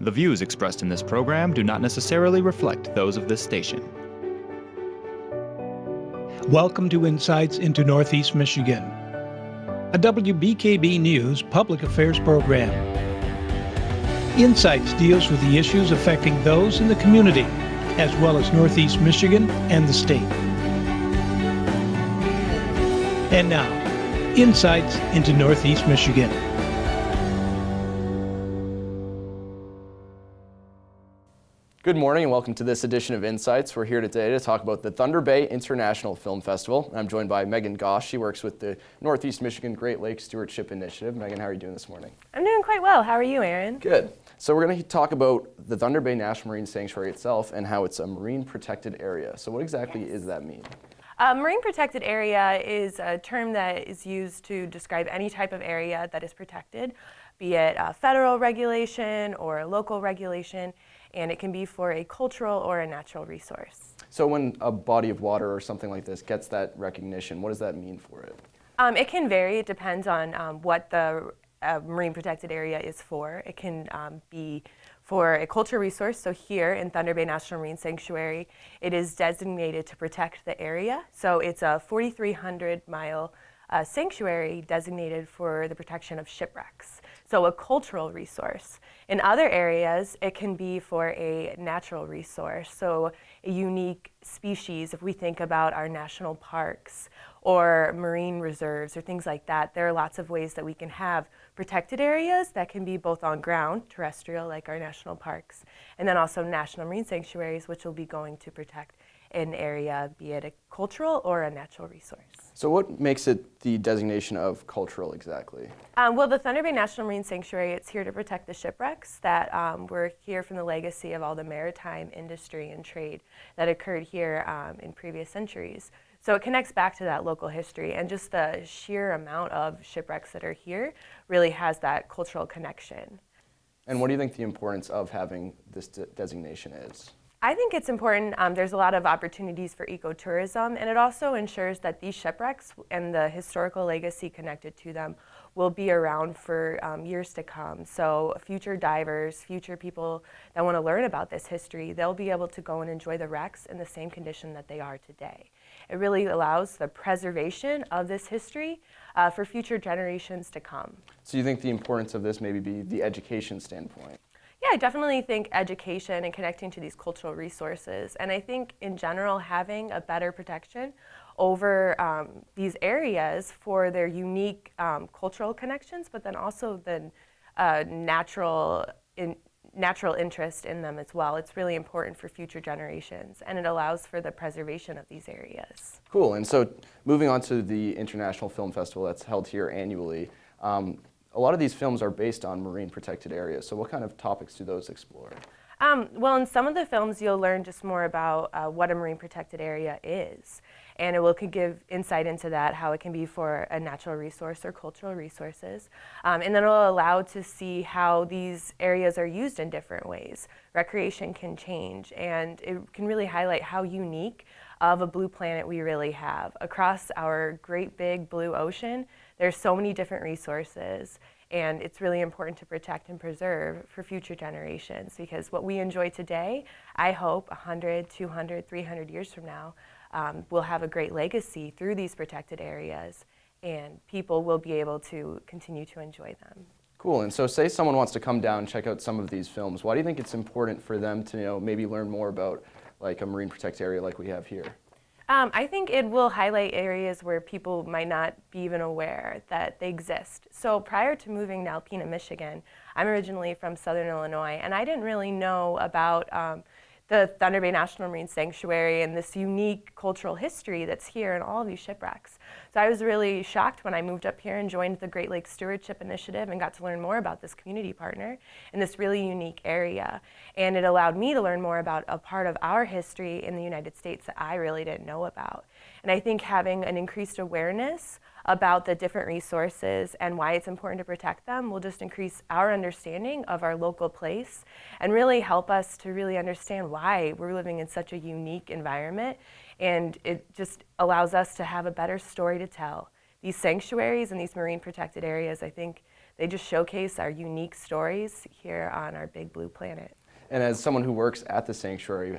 The views expressed in this program do not necessarily reflect those of this station. Welcome to Insights into Northeast Michigan, a WBKB News public affairs program. Insights deals with the issues affecting those in the community, as well as Northeast Michigan and the state. And now, Insights into Northeast Michigan. Good morning and welcome to this edition of Insights. We're here today to talk about the Thunder Bay International Film Festival. I'm joined by Megan Goss. She works with the Northeast Michigan Great Lakes Stewardship Initiative. Megan, how are you doing this morning? I'm doing quite well. How are you, Aaron? Good. So we're going to talk about the Thunder Bay National Marine Sanctuary itself and how it's a marine protected area. So what exactly does that mean? Marine protected area is a term that is used to describe any type of area that is protected, be it a federal regulation or a local regulation, and it can be for a cultural or a natural resource. So when a body of water or something like this gets that recognition, what does that mean for it? It can vary. It depends on what the marine protected area is for. It can be for a cultural resource. So here in Thunder Bay National Marine Sanctuary, it is designated to protect the area. So it's a 4,300-mile sanctuary designated for the protection of shipwrecks. So a cultural resource. In other areas, it can be for a natural resource, so a unique species. If we think about our national parks or marine reserves or things like that, there are lots of ways that we can have protected areas that can be both on ground, terrestrial, like our national parks, and then also national marine sanctuaries, which will be going to protect an area, be it a cultural or a natural resource. So what makes it the designation of cultural exactly? Well, the Thunder Bay National Marine Sanctuary, it's here to protect the shipwrecks that were here from the legacy of all the maritime industry and trade that occurred here in previous centuries. So it connects back to that local history, and just the sheer amount of shipwrecks that are here really has that cultural connection. And what do you think the importance of having this designation is? I think it's important. There's a lot of opportunities for ecotourism, and it also ensures that these shipwrecks and the historical legacy connected to them will be around for years to come. So future divers, future people that want to learn about this history, they'll be able to go and enjoy the wrecks in the same condition that they are today. It really allows the preservation of this history for future generations to come. So you think the importance of this maybe be the education standpoint? Yeah, I definitely think education and connecting to these cultural resources. And I think in general, having a better protection over these areas for their unique cultural connections, but then also the natural interest in them as well. It's really important for future generations, and it allows for the preservation of these areas. Cool. And so moving on to the International Film Festival that's held here annually, a lot of these films are based on marine protected areas. So what kind of topics do those explore? Well, in some of the films, you'll learn just more about what a marine protected area is. And it could give insight into that, how it can be for a natural resource or cultural resources. And then it'll allow to see how these areas are used in different ways. Recreation can change, and it can really highlight how unique of a blue planet we really have. Across our great big blue ocean, there's so many different resources, and it's really important to protect and preserve for future generations, because what we enjoy today, I hope 100, 200, 300 years from now, will have a great legacy through these protected areas, and people will be able to continue to enjoy them. Cool. And so say someone wants to come down and check out some of these films. Why do you think it's important for them to maybe learn more about like a marine protected area like we have here? I think it will highlight areas where people might not be even aware that they exist. So prior to moving to Alpena, Michigan, I'm originally from Southern Illinois, and I didn't really know about the Thunder Bay National Marine Sanctuary and this unique cultural history that's here in all of these shipwrecks. So I was really shocked when I moved up here and joined the Great Lakes Stewardship Initiative and got to learn more about this community partner in this really unique area. And it allowed me to learn more about a part of our history in the United States that I really didn't know about. And I think having an increased awareness about the different resources and why it's important to protect them will just increase our understanding of our local place and really help us to really understand why we're living in such a unique environment. And it just allows us to have a better story to tell. These sanctuaries and these marine protected areas, I think they just showcase our unique stories here on our big blue planet. And as someone who works at the sanctuary,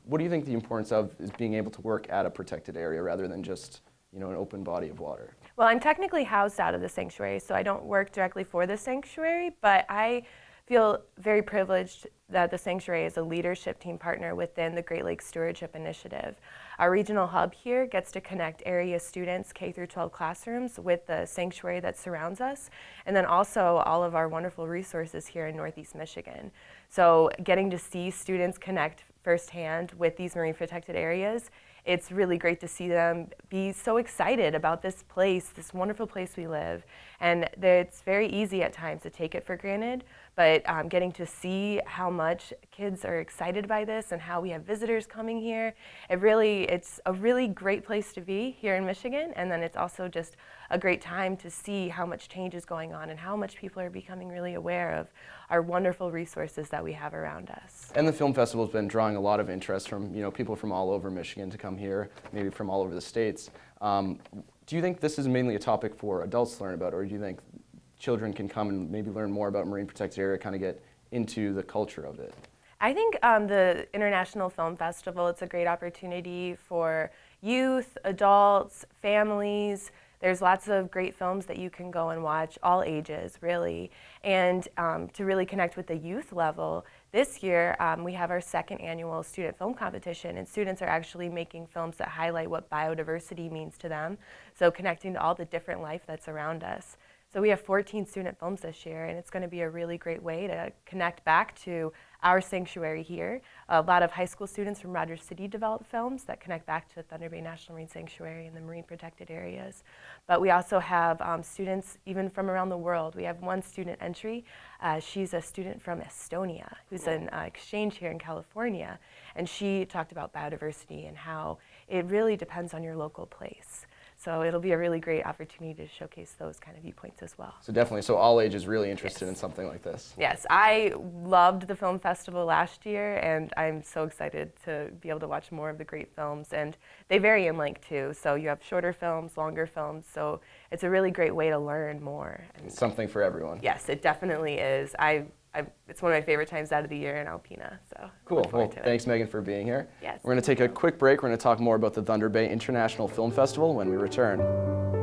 what do you think the importance of is being able to work at a protected area rather than just, an open body of water? Well, I'm technically housed out of the sanctuary, so I don't work directly for the sanctuary, but I feel very privileged that the sanctuary is a leadership team partner within the Great Lakes Stewardship Initiative. Our regional hub here gets to connect area students, K through 12 classrooms, with the sanctuary that surrounds us, and then also all of our wonderful resources here in Northeast Michigan. So getting to see students connect firsthand with these marine protected areas, it's really great to see them be so excited about this place, this wonderful place we live. And it's very easy at times to take it for granted, but getting to see how much kids are excited by this and how we have visitors coming here, it's a really great place to be here in Michigan. And then it's also just a great time to see how much change is going on and how much people are becoming really aware of our wonderful resources that we have around us. And the film festival has been drawing a lot of interest from people from all over Michigan to come here, maybe from all over the states. Do you think this is mainly a topic for adults to learn about, or do you think children can come and maybe learn more about marine protected area, kind of get into the culture of it? I think the International Film Festival, it's a great opportunity for youth, adults, families. There's lots of great films that you can go and watch, all ages, really. And to really connect with the youth level, this year we have our second annual student film competition, and students are actually making films that highlight what biodiversity means to them, so connecting to all the different life that's around us. So we have 14 student films this year, and it's going to be a really great way to connect back to our sanctuary here. A lot of high school students from Rogers City develop films that connect back to Thunder Bay National Marine Sanctuary and the marine protected areas. But we also have students even from around the world. We have one student entry. She's a student from Estonia who's an exchange here in California, and she talked about biodiversity and how it really depends on your local place. So it'll be a really great opportunity to showcase those kind of viewpoints as well. So definitely, so all ages really interested Yes. in something like this. Yes, I loved the film festival last year, and I'm so excited to be able to watch more of the great films. And they vary in length too, so you have shorter films, longer films, so it's a really great way to learn more. And Something for everyone. yes, it definitely is. It's one of my favorite times out of the year in Alpena, so Cool. look forward Well, to it. thanks, Megan, for being here. Yes. We're going to take a quick break. We're going to talk more about the Thunder Bay International Film Festival when we return.